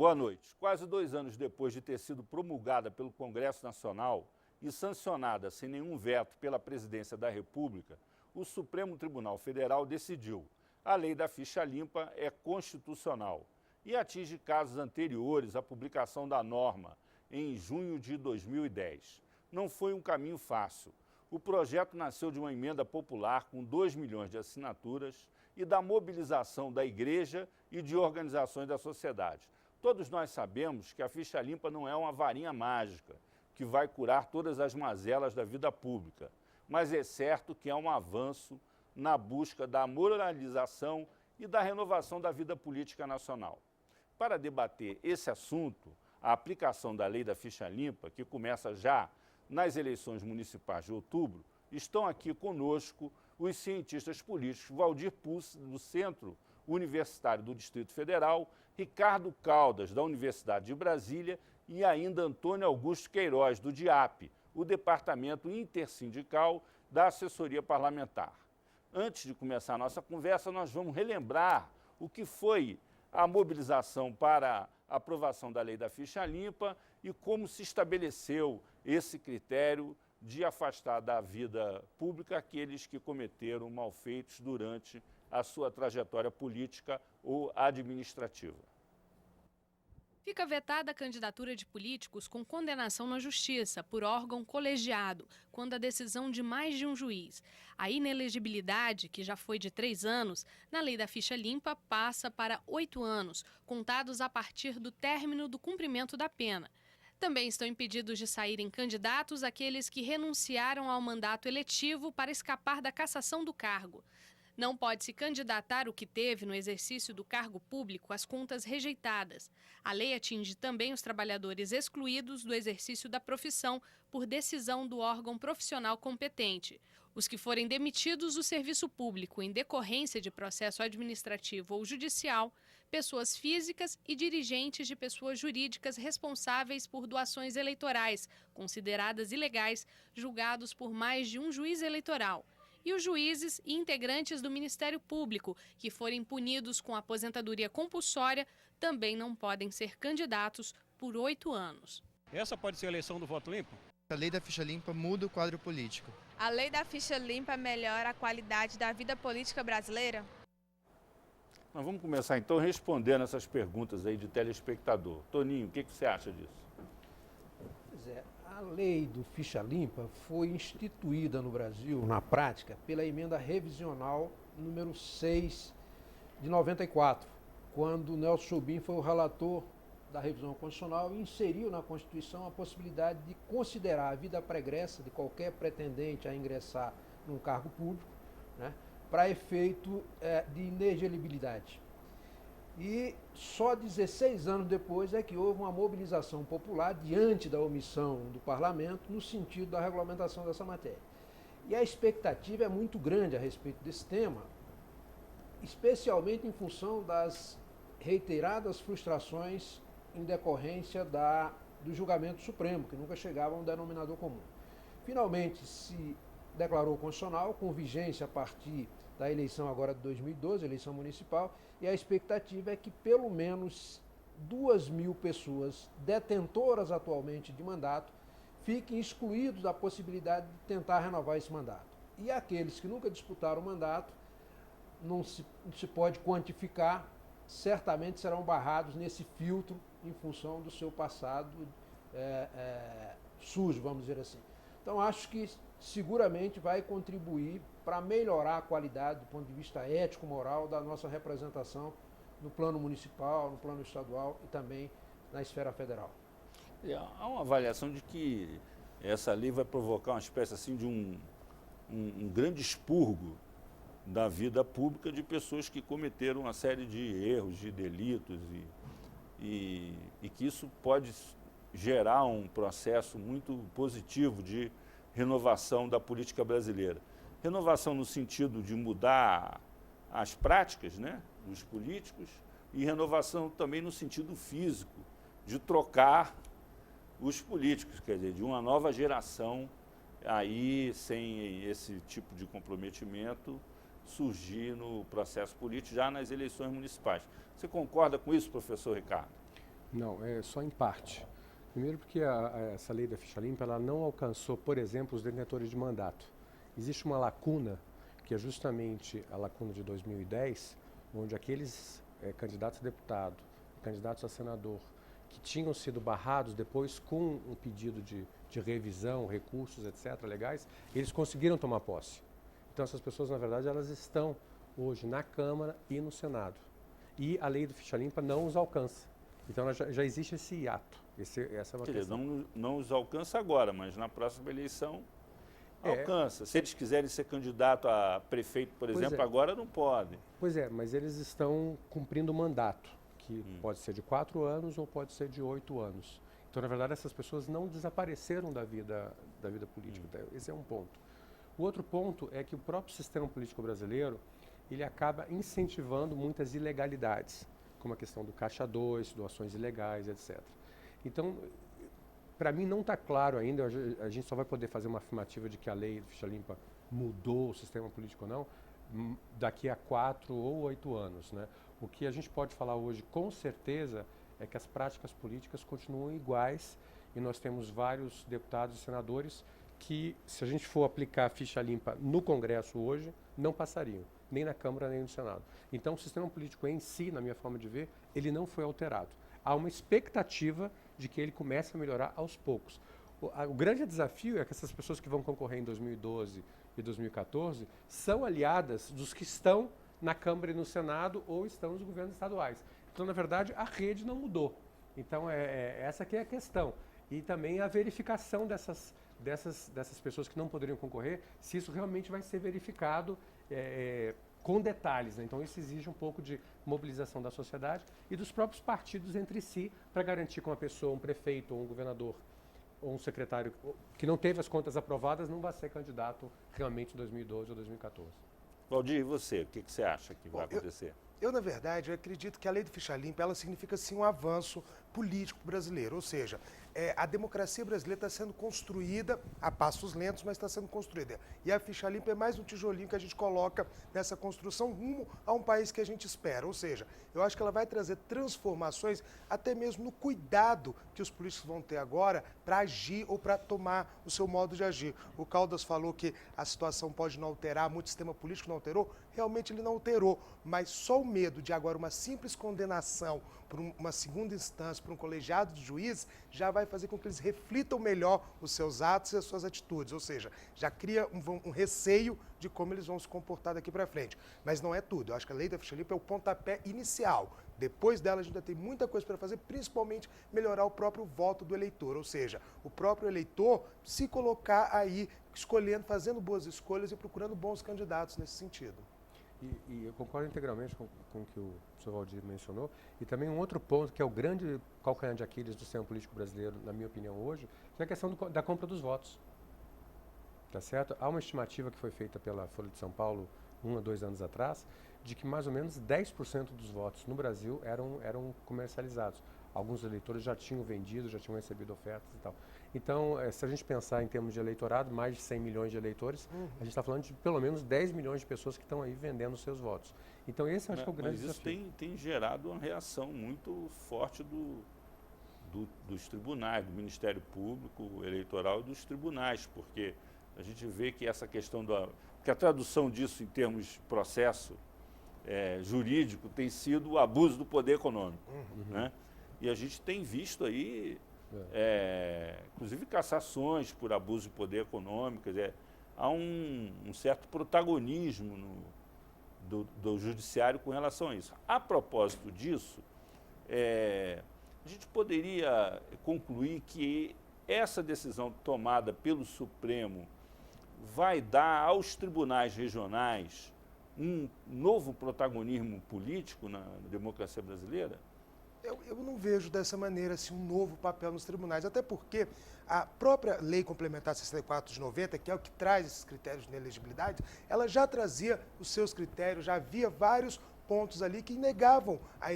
Boa noite. Quase 2 anos depois de ter sido promulgada pelo Congresso Nacional e sancionada sem nenhum veto pela Presidência da República, o Supremo Tribunal Federal decidiu: a lei da ficha limpa é constitucional e atinge casos anteriores à publicação da norma, em junho de 2010. Não foi um caminho fácil. O projeto nasceu de uma emenda popular com 2 milhões de assinaturas e da mobilização da Igreja e de organizações da sociedade. Todos nós sabemos que a ficha limpa não é uma varinha mágica que vai curar todas as mazelas da vida pública, mas é certo que é um avanço na busca da moralização e da renovação da vida política nacional. Para debater esse assunto, a aplicação da lei da ficha limpa, que começa já nas eleições municipais de outubro, estão aqui conosco os cientistas políticos Valdir Pucci, do Centro Universitário do Distrito Federal, Ricardo Caldas, da Universidade de Brasília, e ainda Antônio Augusto Queiroz, do DIAP, o Departamento Intersindical da Assessoria Parlamentar. Antes de começar a nossa conversa, nós vamos relembrar o que foi a mobilização para a aprovação da lei da ficha limpa e como se estabeleceu esse critério de afastar da vida pública aqueles que cometeram malfeitos durante a sua trajetória política ou administrativa. Fica vetada a candidatura de políticos com condenação na justiça por órgão colegiado, quando a decisão de mais de um juiz. A inelegibilidade, que já foi de 3 anos, na lei da ficha limpa passa para 8 anos, contados a partir do término do cumprimento da pena. Também estão impedidos de saírem candidatos aqueles que renunciaram ao mandato eletivo para escapar da cassação do cargo. Não pode se candidatar o que teve no exercício do cargo público as contas rejeitadas. A lei atinge também os trabalhadores excluídos do exercício da profissão por decisão do órgão profissional competente. Os que forem demitidos do serviço público em decorrência de processo administrativo ou judicial, pessoas físicas e dirigentes de pessoas jurídicas responsáveis por doações eleitorais, consideradas ilegais, julgados por mais de um juiz eleitoral. E os juízes e integrantes do Ministério Público, que forem punidos com aposentadoria compulsória, também não podem ser candidatos por 8 anos. Essa pode ser a eleição do voto limpo? A lei da ficha limpa muda o quadro político. A lei da ficha limpa melhora a qualidade da vida política brasileira? Nós vamos começar então respondendo essas perguntas aí de telespectador. Toninho, o que você acha disso? Pois é, a lei do ficha limpa foi instituída no Brasil, na prática, pela emenda revisional número 6 de 94, quando Nelson Jobim foi o relator da revisão constitucional e inseriu na Constituição a possibilidade de considerar a vida pregressa de qualquer pretendente a ingressar num cargo público, né, para efeito de inelegibilidade. E só 16 anos depois é que houve uma mobilização popular diante da omissão do parlamento no sentido da regulamentação dessa matéria. E a expectativa é muito grande a respeito desse tema, especialmente em função das reiteradas frustrações em decorrência do julgamento supremo, que nunca chegava a um denominador comum. Finalmente se declarou constitucional, com vigência a partir da eleição agora de 2012, eleição municipal, e a expectativa é que pelo menos 2.000 pessoas detentoras atualmente de mandato fiquem excluídos da possibilidade de tentar renovar esse mandato. E aqueles que nunca disputaram o mandato, não se pode quantificar, certamente serão barrados nesse filtro em função do seu passado sujo, vamos dizer assim. Então acho que seguramente vai contribuir para melhorar a qualidade do ponto de vista ético-moral da nossa representação no plano municipal, no plano estadual e também na esfera federal. Há uma avaliação de que essa lei vai provocar uma espécie assim de um grande expurgo da vida pública de pessoas que cometeram uma série de erros, de delitos e que isso pode gerar um processo muito positivo de renovação da política brasileira. Renovação no sentido de mudar as práticas, né, dos políticos e renovação também no sentido físico, de trocar os políticos, quer dizer, de uma nova geração aí sem esse tipo de comprometimento surgir no processo político já nas eleições municipais. Você concorda com isso, professor Ricardo? Não, é só em parte. Primeiro porque essa lei da ficha limpa ela não alcançou, por exemplo, os detentores de mandato. Existe uma lacuna, que é justamente a lacuna de 2010, onde aqueles candidatos a deputado, candidatos a senador, que tinham sido barrados depois com um pedido de revisão, recursos, etc., legais, eles conseguiram tomar posse. Então essas pessoas, na verdade, elas estão hoje na Câmara e no Senado. E a lei do ficha limpa não os alcança. Então já existe esse hiato. Essa é uma questão. Não os alcança agora, mas na próxima eleição alcança. Se eles quiserem ser candidato a prefeito, por exemplo, agora não podem. Pois é, mas eles estão cumprindo o mandato, que pode ser de 4 anos ou pode ser de 8 anos. Então, na verdade, essas pessoas não desapareceram da vida política. Esse é um ponto. O outro ponto é que o próprio sistema político brasileiro, ele acaba incentivando muitas ilegalidades, como a questão do Caixa 2, doações ilegais, etc. Então, para mim não está claro ainda, a gente só vai poder fazer uma afirmativa de que a lei do ficha limpa mudou o sistema político ou não, daqui a 4 ou 8 anos, né? O que a gente pode falar hoje com certeza é que as práticas políticas continuam iguais e nós temos vários deputados e senadores que, se a gente for aplicar a ficha limpa no Congresso hoje, não passariam, nem na Câmara nem no Senado. Então, o sistema político em si, na minha forma de ver, ele não foi alterado. Há uma expectativa de que ele comece a melhorar aos poucos. O grande desafio é que essas pessoas que vão concorrer em 2012 e 2014 são aliadas dos que estão na Câmara e no Senado ou estão nos governos estaduais. Então, na verdade, a rede não mudou. Então, essa que é a questão. E também a verificação dessas pessoas que não poderiam concorrer, se isso realmente vai ser verificado com detalhes, né? Então, isso exige um pouco de mobilização da sociedade e dos próprios partidos entre si para garantir que uma pessoa, um prefeito ou um governador ou um secretário que não teve as contas aprovadas não vai ser candidato realmente em 2012 ou 2014. Valdir, e você? O que você acha que vai acontecer? Eu, na verdade, acredito que a lei do ficha limpa, ela significa, sim, um avanço político brasileiro. Ou seja, a democracia brasileira está sendo construída a passos lentos, mas está sendo construída. E a ficha limpa é mais um tijolinho que a gente coloca nessa construção rumo a um país que a gente espera. Ou seja, eu acho que ela vai trazer transformações até mesmo no cuidado que os políticos vão ter agora para agir ou para tomar o seu modo de agir. O Caldas falou que a situação pode não alterar, muito sistema político não alterou. Realmente ele não alterou, mas só o medo de agora uma simples condenação por uma segunda instância, por um colegiado de juízes, já vai fazer com que eles reflitam melhor os seus atos e as suas atitudes. Ou seja, já cria um receio de como eles vão se comportar daqui para frente. Mas não é tudo. Eu acho que a lei da ficha limpa é o pontapé inicial. Depois dela, a gente ainda tem muita coisa para fazer, principalmente melhorar o próprio voto do eleitor. Ou seja, o próprio eleitor se colocar aí, escolhendo, fazendo boas escolhas e procurando bons candidatos nesse sentido. E eu concordo integralmente com o que o Sr. Valdir mencionou. E também um outro ponto, que é o grande calcanhar de Aquiles do sistema político brasileiro, na minha opinião, hoje, que é a questão da compra dos votos. Tá certo? Há uma estimativa que foi feita pela Folha de São Paulo 1 a 2 anos atrás, de que mais ou menos 10% dos votos no Brasil eram comercializados. Alguns eleitores já tinham vendido, já tinham recebido ofertas e tal. Então, se a gente pensar em termos de eleitorado, mais de 100 milhões de eleitores, a gente está falando de pelo menos 10 milhões de pessoas que estão aí vendendo os seus votos. Então, esse acho que é o grande desafio. Mas isso tem gerado uma reação muito forte dos tribunais, do Ministério Público Eleitoral e dos tribunais, porque a gente vê que essa questão que a tradução disso em termos de processo jurídico tem sido o abuso do poder econômico, né? E a gente tem visto aí, inclusive, cassações por abuso de poder econômico. Há um certo protagonismo do judiciário com relação a isso. A propósito disso, a gente poderia concluir que essa decisão tomada pelo Supremo vai dar aos tribunais regionais um novo protagonismo político na democracia brasileira? Eu não vejo dessa maneira assim, um novo papel nos tribunais, até porque a própria Lei Complementar 64 de 90, que é o que traz esses critérios de inelegibilidade, ela já trazia os seus critérios, já havia vários pontos ali que negavam a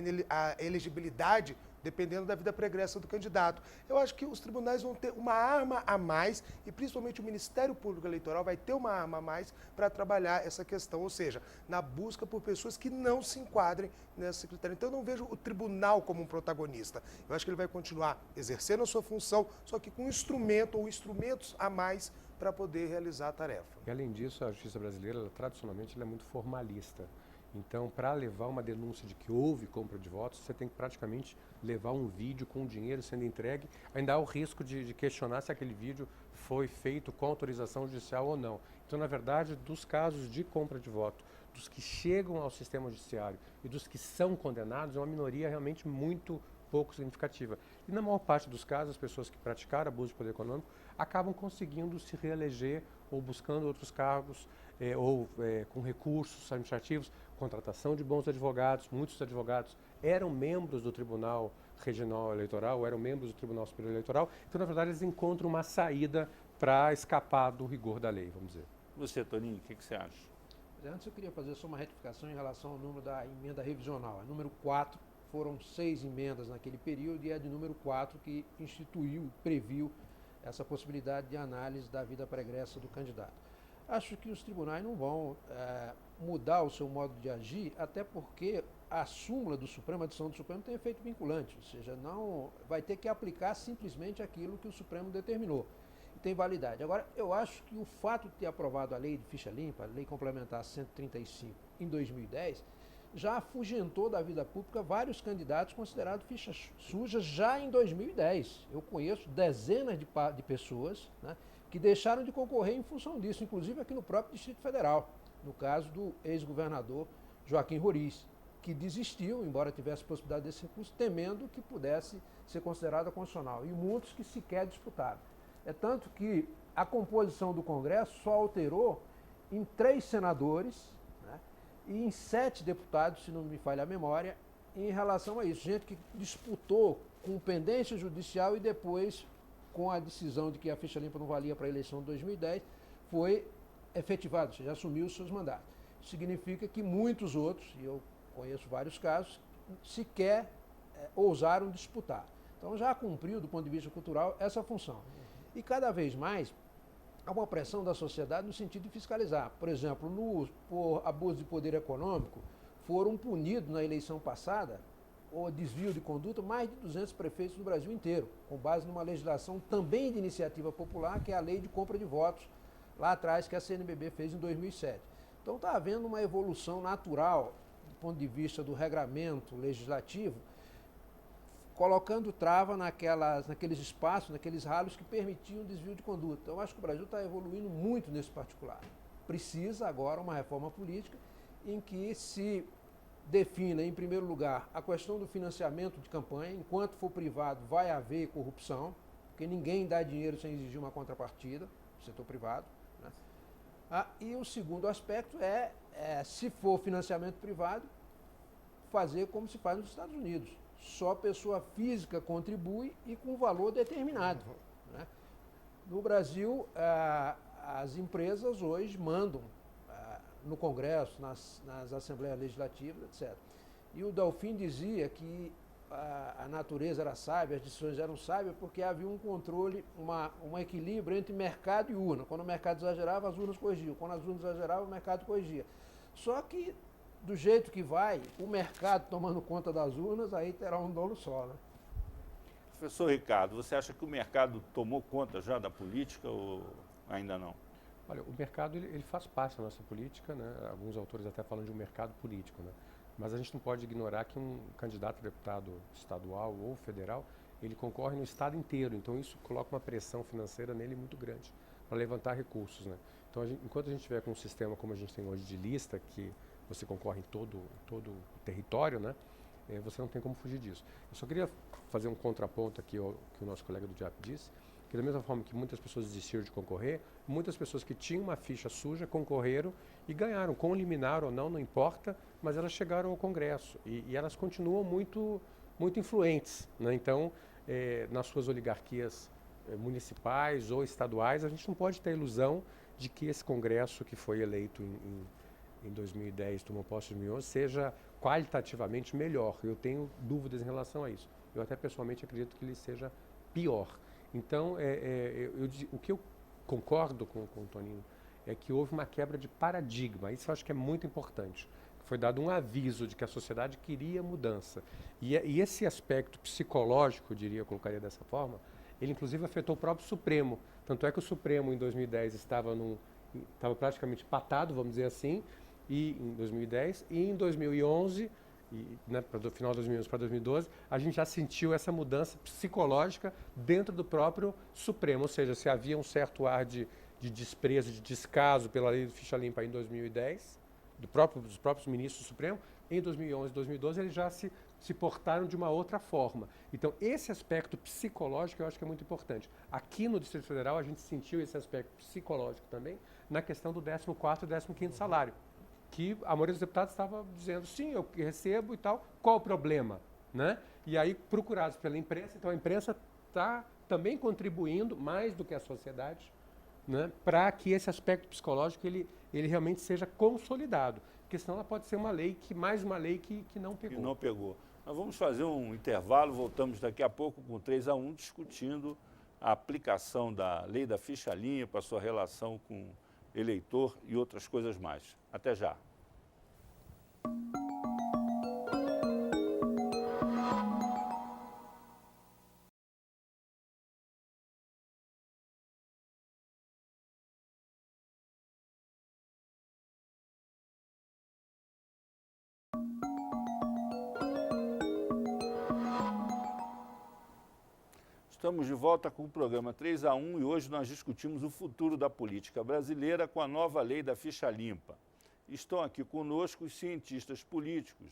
elegibilidade dependendo da vida pregressa do candidato. Eu acho que os tribunais vão ter uma arma a mais e principalmente o Ministério Público Eleitoral vai ter uma arma a mais para trabalhar essa questão, ou seja, na busca por pessoas que não se enquadrem nessa critério. Então eu não vejo o tribunal como um protagonista. Eu acho que ele vai continuar exercendo a sua função, só que com um instrumento ou instrumentos a mais para poder realizar a tarefa. E além disso, a justiça brasileira, tradicionalmente, ela é muito formalista. Então, para levar uma denúncia de que houve compra de votos, você tem que praticamente levar um vídeo com o dinheiro sendo entregue. Ainda há o risco de questionar se aquele vídeo foi feito com autorização judicial ou não. Então, na verdade, dos casos de compra de voto, dos que chegam ao sistema judiciário e dos que são condenados, é uma minoria realmente muito pouco significativa. E na maior parte dos casos, as pessoas que praticaram abuso de poder econômico acabam conseguindo se reeleger ou buscando outros cargos com recursos administrativos, contratação de bons advogados. Muitos advogados eram membros do Tribunal Regional Eleitoral, eram membros do Tribunal Superior Eleitoral. Então, na verdade, eles encontram uma saída para escapar do rigor da lei, vamos dizer. Você, Toninho, o que você acha? Antes eu queria fazer só uma retificação em relação ao número da emenda revisional. É número 4, foram 6 emendas naquele período e é de número 4 que instituiu, previu essa possibilidade de análise da vida pregressa do candidato. Acho que os tribunais não vão mudar o seu modo de agir, até porque a súmula do Supremo, a decisão do Supremo, tem efeito vinculante, ou seja, não vai ter que aplicar simplesmente aquilo que o Supremo determinou. E tem validade. Agora, eu acho que o fato de ter aprovado a lei de ficha limpa, a lei complementar 135, em 2010, já afugentou da vida pública vários candidatos considerados fichas sujas já em 2010. Eu conheço dezenas de pessoas, né, que deixaram de concorrer em função disso, inclusive aqui no próprio Distrito Federal, no caso do ex-governador Joaquim Roriz, que desistiu, embora tivesse possibilidade desse recurso, temendo que pudesse ser considerada constitucional, e muitos que sequer disputaram. É tanto que a composição do Congresso só alterou em 3 senadores, né, e em 7 deputados, se não me falha a memória, em relação a isso. Gente que disputou com pendência judicial e depois, com a decisão de que a ficha limpa não valia para a eleição de 2010, foi efetivado, ou seja, assumiu os seus mandatos. Isso significa que muitos outros, e eu conheço vários casos, sequer ousaram disputar. Então já cumpriu, do ponto de vista cultural, essa função. E cada vez mais há uma pressão da sociedade no sentido de fiscalizar. Por exemplo, por abuso de poder econômico, foram punidos na eleição passada, ou desvio de conduta, mais de 200 prefeitos no Brasil inteiro, com base numa legislação também de iniciativa popular, que é a lei de compra de votos, lá atrás, que a CNBB fez em 2007. Então está havendo uma evolução natural, do ponto de vista do regramento legislativo, colocando trava naqueles espaços, naqueles ralos que permitiam desvio de conduta. Então, eu acho que o Brasil está evoluindo muito nesse particular. Precisa agora uma reforma política em que se defina, em primeiro lugar, a questão do financiamento de campanha. Enquanto for privado, vai haver corrupção, porque ninguém dá dinheiro sem exigir uma contrapartida, no setor privado, né? E o segundo aspecto se for financiamento privado, fazer como se faz nos Estados Unidos. Só pessoa física contribui e com valor determinado, né? No Brasil, as empresas hoje mandam no Congresso, nas Assembleias Legislativas, etc. E o Delfim dizia que a natureza era sábia, as decisões eram sábias, porque havia um controle, um equilíbrio entre mercado e urna. Quando o mercado exagerava, as urnas corrigiam. Quando as urnas exageravam, o mercado corrigia. Só que, do jeito que vai, o mercado tomando conta das urnas, aí terá um dono só, né? Professor Ricardo, você acha que o mercado tomou conta já da política ou ainda não? Olha, o mercado ele faz parte da nossa política, né? Alguns autores até falam de um mercado político, né? Mas a gente não pode ignorar que um candidato a deputado estadual ou federal, ele concorre no estado inteiro, então isso coloca uma pressão financeira nele muito grande para levantar recursos, né? Então, enquanto a gente tiver com um sistema como a gente tem hoje de lista, que você concorre em todo o território, né? Você não tem como fugir disso. Eu só queria fazer um contraponto aqui ao que o nosso colega do DIAP disse, que da mesma forma que muitas pessoas desistiram de concorrer, muitas pessoas que tinham uma ficha suja concorreram e ganharam, com liminar ou não importa, mas elas chegaram ao Congresso e elas continuam muito influentes, né? Então, nas suas oligarquias municipais ou estaduais, a gente não pode ter a ilusão de que esse Congresso que foi eleito em 2010, tomou posse em 2011, seja qualitativamente melhor. Eu tenho dúvidas em relação a isso. Eu até pessoalmente acredito que ele seja pior. Então, o que eu concordo com o Toninho é que houve uma quebra de paradigma. Isso eu acho que é muito importante. Foi dado um aviso de que a sociedade queria mudança. E esse aspecto psicológico, eu colocaria dessa forma, ele inclusive afetou o próprio Supremo. Tanto é que o Supremo, em 2010, estava praticamente empatado, vamos dizer assim, em 2010, e em 2011, do final de 2011 para 2012, a gente já sentiu essa mudança psicológica dentro do próprio Supremo. Ou seja, se havia um certo ar de desprezo, de descaso pela lei do ficha limpa em 2010, dos próprios ministros do Supremo, em 2011 e 2012 eles já se portaram de uma outra forma. Então, esse aspecto psicológico eu acho que é muito importante. Aqui no Distrito Federal, a gente sentiu esse aspecto psicológico também na questão do 14º e 15º salário, que a maioria dos deputados estava dizendo, sim, eu recebo e tal, qual o problema? Né? E aí, procurados pela imprensa, então a imprensa está também contribuindo, mais do que a sociedade, né, para que esse aspecto psicológico ele realmente seja consolidado. Porque senão ela pode ser mais uma lei que não pegou. Que não pegou. Nós vamos fazer um intervalo, voltamos daqui a pouco com 3-1, discutindo a aplicação da lei da ficha limpa, a sua relação com eleitor e outras coisas mais. Até já. Estamos de volta com o programa 3-1 e hoje nós discutimos o futuro da política brasileira com a nova lei da ficha limpa. Estão aqui conosco os cientistas políticos,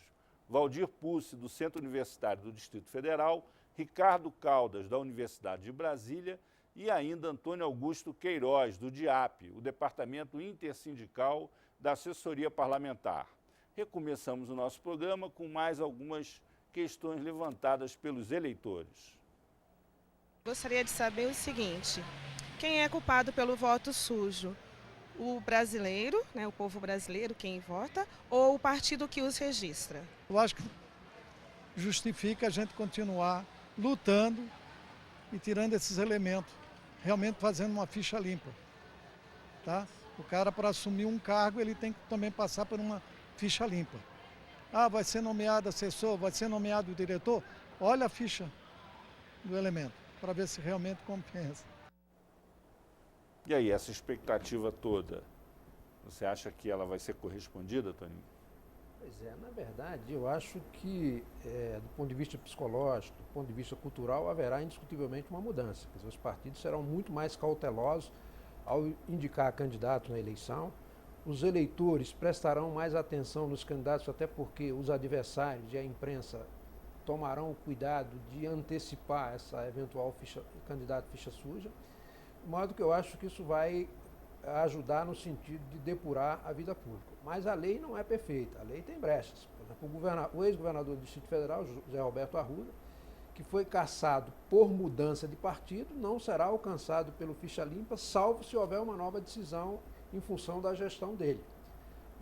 Valdir Pucci, do Centro Universitário do Distrito Federal, Ricardo Caldas, da Universidade de Brasília e ainda Antônio Augusto Queiroz, do DIAP, o Departamento Intersindical da Assessoria Parlamentar. Recomeçamos o nosso programa com mais algumas questões levantadas pelos eleitores. Gostaria de saber o seguinte, quem é culpado pelo voto sujo? O brasileiro, né, o povo brasileiro, quem vota, ou o partido que os registra? Eu acho que justifica a gente continuar lutando e tirando esses elementos, realmente fazendo uma ficha limpa. Tá? O cara, para assumir um cargo, ele tem que também passar por uma ficha limpa. Ah, vai ser nomeado assessor, vai ser nomeado diretor? Olha a ficha do elemento, para ver se realmente compensa. E aí, essa expectativa toda, você acha que ela vai ser correspondida, Toninho? Pois é, na verdade, eu acho que, do ponto de vista psicológico, do ponto de vista cultural, haverá indiscutivelmente uma mudança. Quer dizer, os partidos serão muito mais cautelosos ao indicar candidato na eleição. Os eleitores prestarão mais atenção nos candidatos, até porque os adversários e a imprensa tomarão o cuidado de antecipar essa eventual candidato ficha suja, de modo que eu acho que isso vai ajudar no sentido de depurar a vida pública. Mas a lei não é perfeita, a lei tem brechas. Por exemplo, o ex-governador do Distrito Federal, José Roberto Arruda, que foi cassado por mudança de partido, não será alcançado pelo ficha limpa, salvo se houver uma nova decisão em função da gestão dele.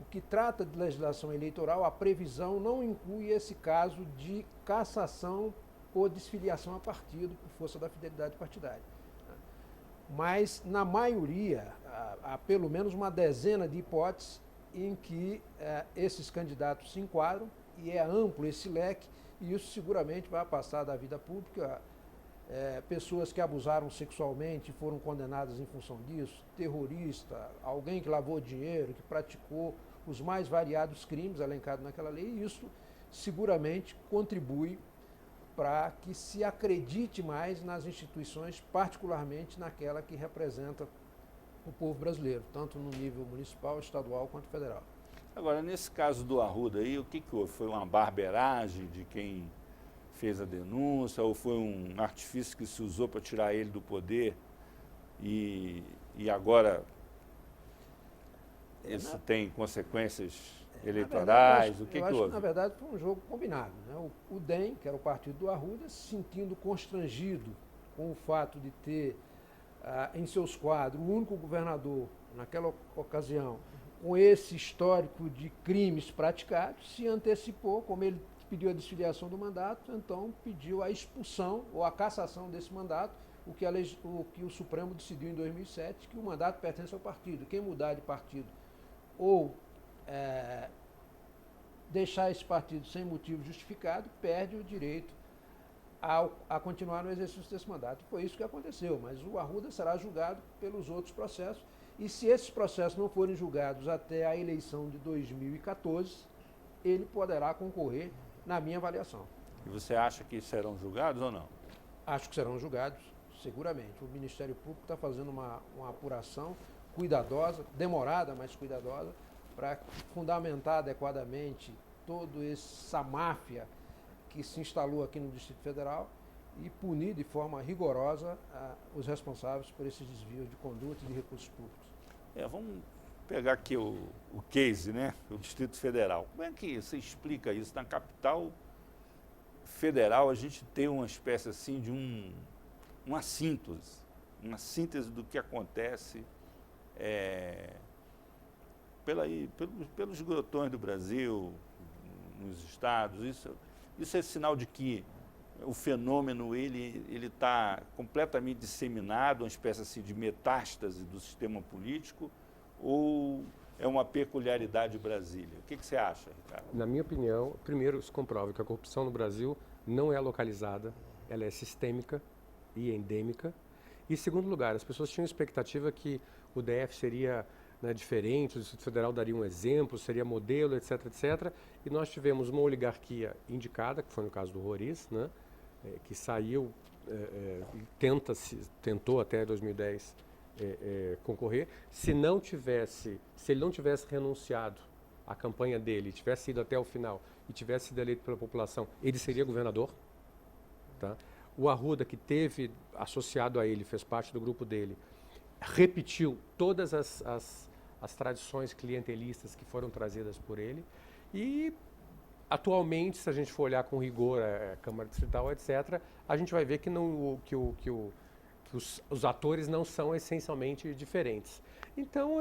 O que trata de legislação eleitoral, a previsão não inclui esse caso de cassação por desfiliação a partido, por força da fidelidade partidária. Mas, na maioria, há pelo menos uma dezena de hipóteses em que esses candidatos se enquadram, e é amplo esse leque, e isso seguramente vai passar da vida pública. Pessoas que abusaram sexualmente e foram condenadas em função disso, terrorista, alguém que lavou dinheiro, que praticou os mais variados crimes elencados naquela lei, e isso seguramente contribui para que se acredite mais nas instituições, particularmente naquela que representa o povo brasileiro, tanto no nível municipal, estadual quanto federal. Agora, nesse caso do Arruda aí, o que houve? Foi uma barbeiragem de quem fez a denúncia, ou foi um artifício que se usou para tirar ele do poder e agora isso tem consequências eleitorais? O que eu acho houve? que, na verdade, foi um jogo combinado, né? O DEM, que era o partido do Arruda, se sentindo constrangido com o fato de ter em seus quadros o único governador, naquela ocasião, com esse histórico de crimes praticados, se antecipou, como ele pediu a desfiliação do mandato, então pediu a expulsão ou a cassação desse mandato, o que o Supremo decidiu em 2007, que o mandato pertence ao partido. Quem mudar de partido ou deixar esse partido sem motivo justificado, perde o direito a continuar no exercício desse mandato. Foi isso que aconteceu, mas o Arruda será julgado pelos outros processos, e se esses processos não forem julgados até a eleição de 2014, ele poderá concorrer, na minha avaliação. E você acha que serão julgados ou não? Acho que serão julgados, seguramente. O Ministério Público está fazendo uma apuração cuidadosa, demorada, mas cuidadosa, para fundamentar adequadamente toda essa máfia que se instalou aqui no Distrito Federal e punir de forma rigorosa os responsáveis por esses desvios de conduta e de recursos públicos. Vamos pegar aqui o case, né? O Distrito Federal. Como é que você explica isso? Na capital federal a gente tem uma espécie assim de uma síntese do que acontece pelos grotões do Brasil, nos estados. Isso é sinal de que o fenômeno ele está completamente disseminado, uma espécie assim, de metástase do sistema político, ou é uma peculiaridade de Brasília? O que você acha, Ricardo? Na minha opinião, primeiro se comprova que a corrupção no Brasil não é localizada, ela é sistêmica e endêmica. E, em segundo lugar, as pessoas tinham expectativa que o DF seria diferente, o Distrito Federal daria um exemplo, seria modelo, etc., etc. E nós tivemos uma oligarquia indicada, que foi no caso do Roriz, né, que saiu e tentou até 2010 concorrer. Se ele não tivesse renunciado à campanha dele, tivesse ido até o final e tivesse sido eleito pela população, ele seria governador. Tá? O Arruda, que teve associado a ele, fez parte do grupo dele, repetiu todas as tradições clientelistas que foram trazidas por ele e, atualmente, se a gente for olhar com rigor a Câmara Distrital, etc., a gente vai ver que os atores não são essencialmente diferentes. Então,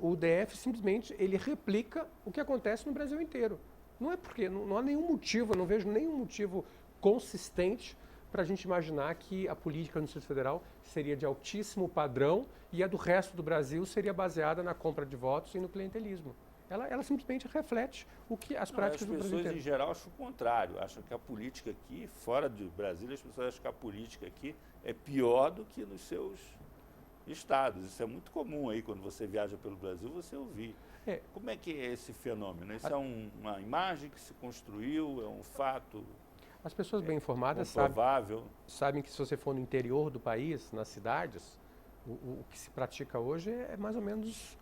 o DF simplesmente ele replica o que acontece no Brasil inteiro. Não é porque não há nenhum motivo, eu não vejo nenhum motivo consistente para a gente imaginar que a política no Distrito Federal seria de altíssimo padrão e a do resto do Brasil seria baseada na compra de votos e no clientelismo. Ela simplesmente reflete o que as práticas do Brasil. As pessoas, em geral, acham o contrário. Acham que a política aqui, fora de Brasília, as pessoas acham que a política aqui é pior do que nos seus estados. Isso é muito comum aí, quando você viaja pelo Brasil, você ouvir. Como é que é esse fenômeno? Isso é uma imagem que se construiu, é um fato... As pessoas bem informadas sabem que se você for no interior do país, nas cidades, o que se pratica hoje é mais ou menos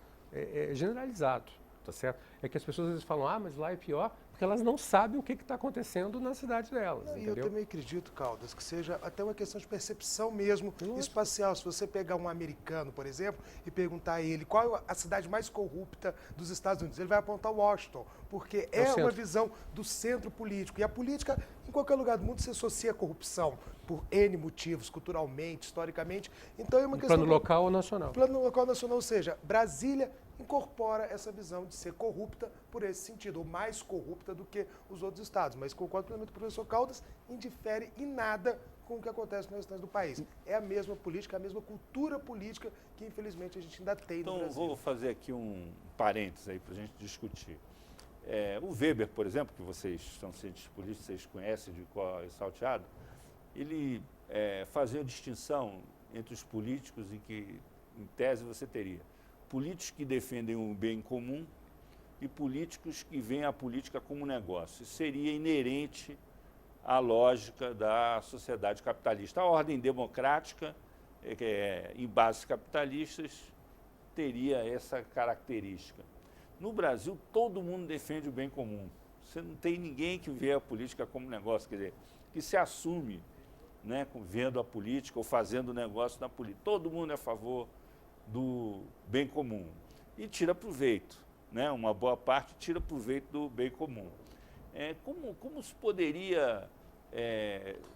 generalizado, tá certo? É que as pessoas às vezes falam, mas lá é pior, porque elas não sabem o que está acontecendo na cidade delas. E eu também acredito, Caldas, que seja até uma questão de percepção mesmo espacial. Se você pegar um americano, por exemplo, e perguntar a ele qual é a cidade mais corrupta dos Estados Unidos, ele vai apontar Washington, porque é uma visão do centro político. E a política, em qualquer lugar do mundo, se associa à corrupção por N motivos, culturalmente, historicamente. Então é uma questão... Plano local ou nacional? Plano local ou nacional, ou seja, Brasília incorpora essa visão de ser corrupta por esse sentido, ou mais corrupta do que os outros estados. Mas concordo plenamente com o professor Caldas, indifere em nada com o que acontece nos restantes do país. É a mesma política, a mesma cultura política que, infelizmente, a gente ainda tem no Brasil. Então, vou fazer aqui um parênteses aí para a gente discutir. O Weber, por exemplo, que vocês são cientistas políticos, vocês conhecem de qual é salteado, ele fazia a distinção entre os políticos em que, em tese, você teria políticos que defendem o bem comum e políticos que veem a política como negócio. Isso seria inerente à lógica da sociedade capitalista. A ordem democrática, em bases capitalistas, teria essa característica. No Brasil, todo mundo defende o bem comum. Você não tem ninguém que vê a política como negócio, quer dizer, que se assume, né, vendo a política ou fazendo negócio na política. Todo mundo é a favor do bem comum e tira proveito, né? Uma boa parte tira proveito do bem comum. Como se poderia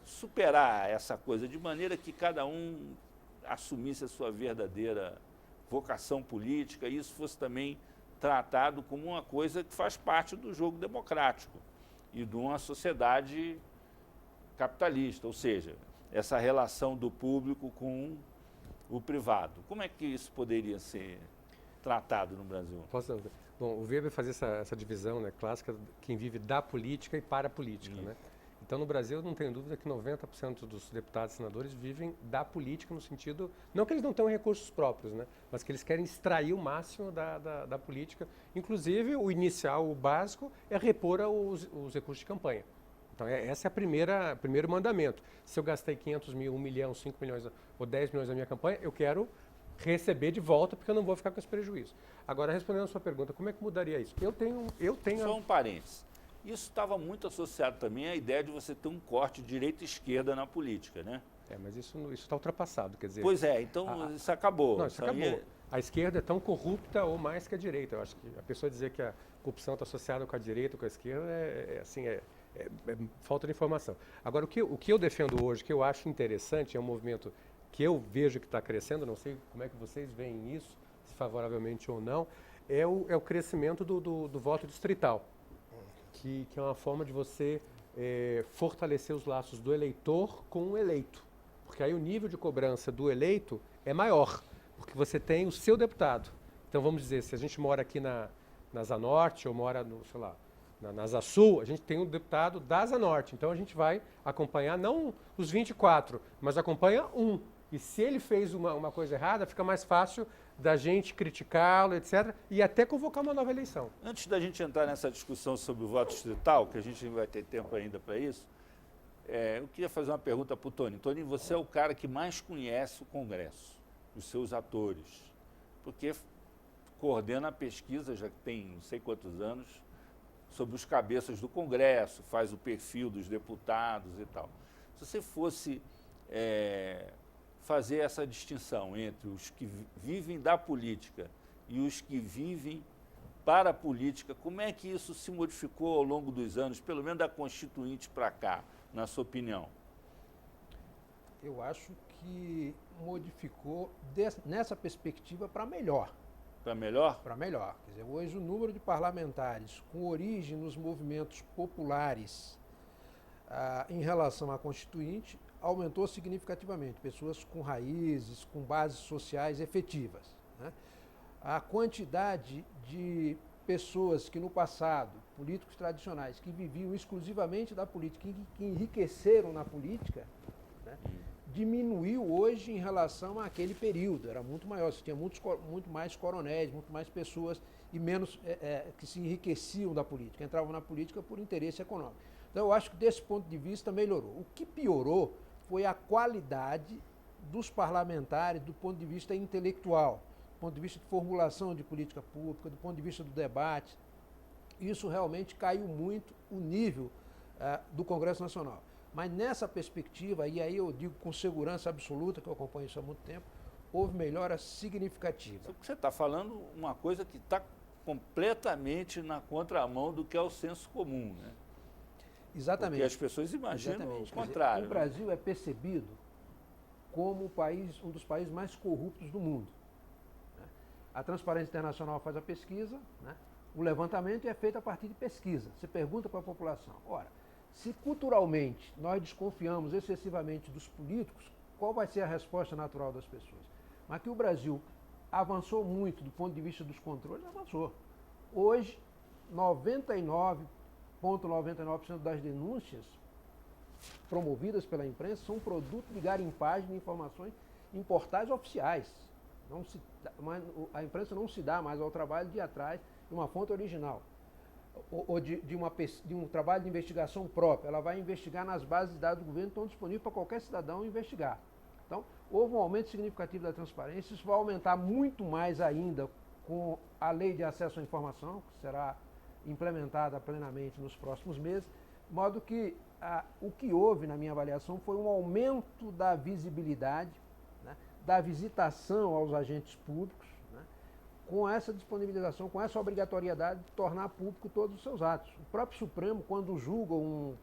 superar essa coisa de maneira que cada um assumisse a sua verdadeira vocação política e isso fosse também tratado como uma coisa que faz parte do jogo democrático? e de uma sociedade capitalista, ou seja, essa relação do público com o privado. Como é que isso poderia ser tratado no Brasil? Bom, o Weber fazia essa divisão, né, clássica, quem vive da política e para a política, né? Então, no Brasil, não tenho dúvida que 90% dos deputados e senadores vivem da política no sentido, não que eles não tenham recursos próprios, né, mas que eles querem extrair o máximo da política. Inclusive, o inicial, o básico, é repor os recursos de campanha. Então, esse é o primeiro mandamento. Se eu gastei 500 mil, 1 milhão, 5 milhões ou 10 milhões na minha campanha, eu quero receber de volta, porque eu não vou ficar com esse prejuízo. Agora, respondendo a sua pergunta, como é que mudaria isso? Eu tenho... Só um parênteses. Isso estava muito associado também à ideia de você ter um corte direita e esquerda na política, né? Mas isso está ultrapassado, quer dizer... Pois é, então isso acabou. Não, isso acabou. A esquerda é tão corrupta ou mais que a direita. Eu acho que a pessoa dizer que a corrupção está associada com a direita ou com a esquerda é falta de informação. Agora, o que eu defendo hoje, que eu acho interessante, é um movimento que eu vejo que está crescendo, não sei como é que vocês veem isso, se favoravelmente ou não, é o crescimento do voto distrital, que é uma forma de você fortalecer os laços do eleitor com o eleito. Porque aí o nível de cobrança do eleito é maior, porque você tem o seu deputado. Então, vamos dizer, se a gente mora aqui na Asa Norte ou mora na Asa Sul, a gente tem um deputado da Asa Norte. Então, a gente vai acompanhar não os 24, mas acompanha um. E se ele fez uma coisa errada, fica mais fácil da gente criticá-lo, etc., e até convocar uma nova eleição. Antes da gente entrar nessa discussão sobre o voto distrital, que a gente não vai ter tempo ainda para isso, eu queria fazer uma pergunta para o Tony. Tony, você é o cara que mais conhece o Congresso, os seus atores, porque coordena a pesquisa, já que tem não sei quantos anos, sobre os cabeças do Congresso, faz o perfil dos deputados e tal. Se você fosse fazer essa distinção entre os que vivem da política e os que vivem para a política, como é que isso se modificou ao longo dos anos, pelo menos da Constituinte para cá, na sua opinião? Eu acho que modificou nessa perspectiva para melhor. Para melhor? Para melhor. Quer dizer, hoje o número de parlamentares com origem nos movimentos populares em relação à Constituinte aumentou significativamente. Pessoas com raízes, com bases sociais efetivas, né? A quantidade de pessoas que no passado, políticos tradicionais, que viviam exclusivamente da política, que enriqueceram na política, né, diminuiu hoje em relação àquele período. Era muito maior, você tinha muito mais coronéis, muito mais pessoas e menos que se enriqueciam da política, entravam na política por interesse econômico. Então, eu acho que desse ponto de vista melhorou. O que piorou foi a qualidade dos parlamentares do ponto de vista intelectual, do ponto de vista de formulação de política pública, do ponto de vista do debate. Isso realmente caiu muito o nível do Congresso Nacional. Mas nessa perspectiva, e aí eu digo com segurança absoluta, que eu acompanho isso há muito tempo, houve melhora significativa. Você está falando uma coisa que está completamente na contramão do que é o senso comum, né? Exatamente. Porque as pessoas imaginam o contrário. O Brasil é percebido como um dos países mais corruptos do mundo. A Transparência Internacional faz a pesquisa, né? O levantamento é feito a partir de pesquisa. Você pergunta para a população. Ora, se culturalmente nós desconfiamos excessivamente dos políticos, qual vai ser a resposta natural das pessoas? Mas que o Brasil avançou muito do ponto de vista dos controles, avançou. Hoje, 99,99% das denúncias promovidas pela imprensa são produto de garimpagem de informações em portais oficiais. A imprensa não se dá mais ao trabalho de ir atrás de uma fonte original ou de um trabalho de investigação próprio. Ela vai investigar nas bases de dados do governo que estão disponíveis para qualquer cidadão investigar. Então, houve um aumento significativo da transparência. Isso vai aumentar muito mais ainda com a Lei de Acesso à Informação, que será implementada plenamente nos próximos meses, de modo que o que houve, na minha avaliação, foi um aumento da visibilidade, né, da visitação aos agentes públicos, né, com essa disponibilização, com essa obrigatoriedade de tornar público todos os seus atos. O próprio Supremo, quando julga um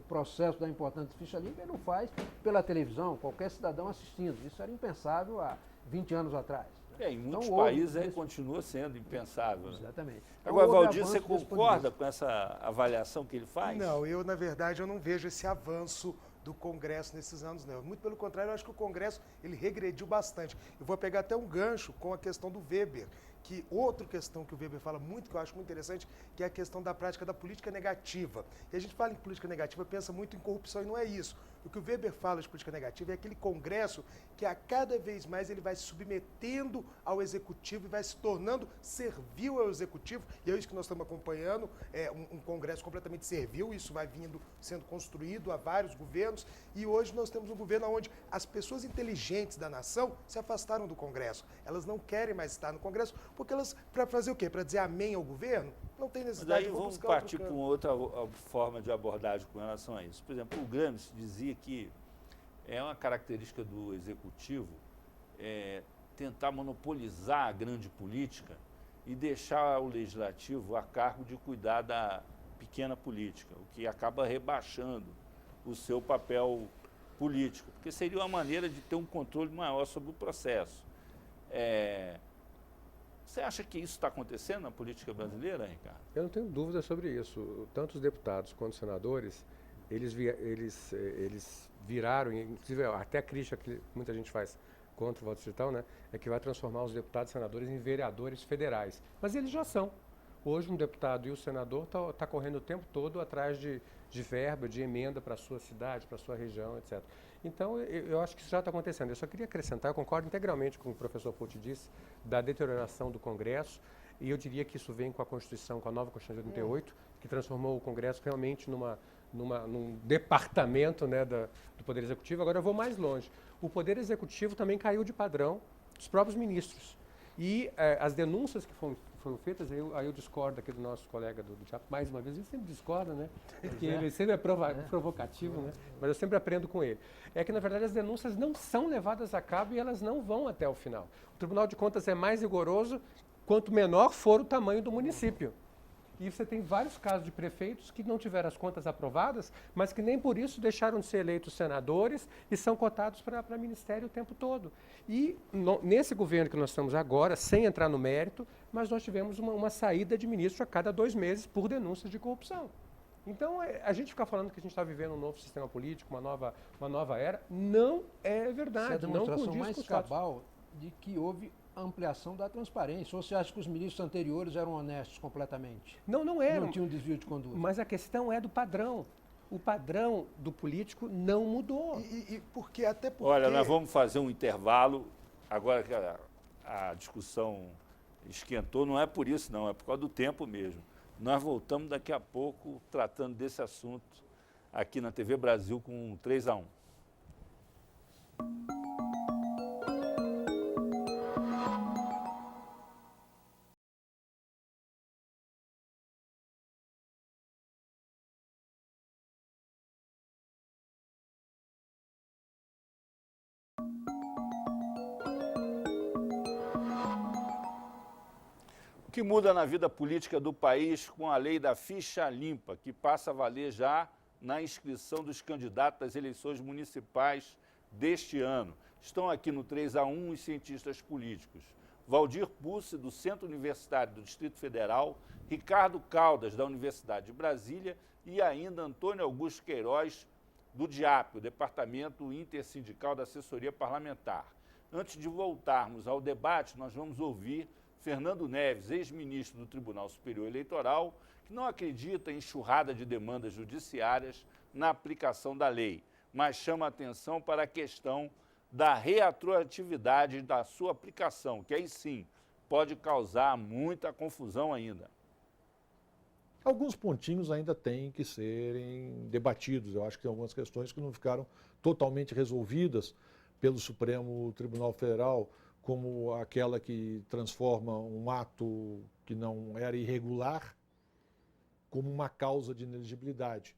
processo da importante ficha limpa, ele não faz pela televisão, qualquer cidadão assistindo. Isso era impensável há 20 anos atrás, né? Em muitos Então, houve países continua sendo impensável. Né? Exatamente. Agora, Houve Valdir, você avanço desse ponto de concorda vista. com essa avaliação que ele faz? Não, eu, na verdade, eu não vejo esse avanço do Congresso nesses anos, não. Muito pelo contrário, eu acho que o Congresso ele regrediu bastante. Eu vou pegar até um gancho com a questão do Weber, que outra questão que o Weber fala muito, que eu acho muito interessante, que é a questão da prática da política negativa. E a gente fala em política negativa, pensa muito em corrupção, e não é isso. O que o Weber fala de política negativa é aquele Congresso que a cada vez mais ele vai se submetendo ao Executivo e vai se tornando servil ao Executivo, e é isso que nós estamos acompanhando, um Congresso completamente servil, isso vai vindo sendo construído há vários governos, e hoje nós temos um governo onde as pessoas inteligentes da nação se afastaram do Congresso. Elas não querem mais estar no Congresso, porque elas, para fazer o quê? Para dizer amém ao governo? Não tem Mas necessidade. daí vamos partir para uma outra forma de abordagem com relação a isso. Por exemplo, o Gramsci dizia que é uma característica do executivo tentar monopolizar a grande política e deixar o legislativo a cargo de cuidar da pequena política, o que acaba rebaixando o seu papel político, porque seria uma maneira de ter um controle maior sobre o processo. Você acha que isso está acontecendo na política brasileira, Ricardo? Eu não tenho dúvida sobre isso. Tanto os deputados quanto os senadores, eles viraram, inclusive até a crítica que muita gente faz contra o voto digital, né, é que vai transformar os deputados e senadores em vereadores federais. Mas eles já são. Hoje um deputado e o senador tá correndo o tempo todo atrás de verba, de emenda para a sua cidade, para a sua região, etc. Então, eu acho que isso já está acontecendo. Eu só queria acrescentar, eu concordo integralmente com o professor Pucci disse, da deterioração do Congresso, e eu diria que isso vem com a Constituição, com a nova Constituição de 88, que transformou o Congresso realmente num departamento, né, do Poder Executivo. Agora eu vou mais longe. O Poder Executivo também caiu de padrão dos próprios ministros. E as denúncias que foram feitas, aí eu discordo aqui do nosso colega do Tiago, mais uma vez, ele sempre discorda, né? Porque ele sempre é provocativo, né? Mas eu sempre aprendo com ele. É que, na verdade, as denúncias não são levadas a cabo e elas não vão até o final. O Tribunal de Contas é mais rigoroso quanto menor for o tamanho do município. E você tem vários casos de prefeitos que não tiveram as contas aprovadas, mas que nem por isso deixaram de ser eleitos senadores e são cotados para ministério o tempo todo. E nesse governo que nós estamos agora, sem entrar no mérito, mas nós tivemos uma saída de ministro a cada 2 meses por denúncias de corrupção. Então, a gente ficar falando que a gente está vivendo um novo sistema político, uma nova era, não é verdade. Essa é a não demonstração condiz mais com os fatos. cabal de que houve ampliação da transparência. Ou você acha que os ministros anteriores eram honestos completamente? Não eram. Não tinha um desvio de conduta? Mas a questão é do padrão. O padrão do político não mudou. Até porque... Olha, nós vamos fazer um intervalo. Agora que a discussão esquentou, não é por isso não, é por causa do tempo mesmo. Nós voltamos daqui a pouco tratando desse assunto aqui na TV Brasil com 3-1. O que muda na vida política do país com a lei da ficha limpa, que passa a valer já na inscrição dos candidatos às eleições municipais deste ano. Estão aqui no 3-1 os cientistas políticos. Valdir Pucci, do Centro Universitário do Distrito Federal, Ricardo Caldas, da Universidade de Brasília, e ainda Antônio Augusto Queiroz, do DIAP, o Departamento Intersindical da Assessoria Parlamentar. Antes de voltarmos ao debate, nós vamos ouvir Fernando Neves, ex-ministro do Tribunal Superior Eleitoral, que não acredita em enxurrada de demandas judiciárias na aplicação da lei, mas chama atenção para a questão da retroatividade da sua aplicação, que aí sim pode causar muita confusão ainda. Alguns pontinhos ainda têm que serem debatidos. Eu acho que tem algumas questões que não ficaram totalmente resolvidas pelo Supremo Tribunal Federal, como aquela que transforma um ato que não era irregular como uma causa de inelegibilidade.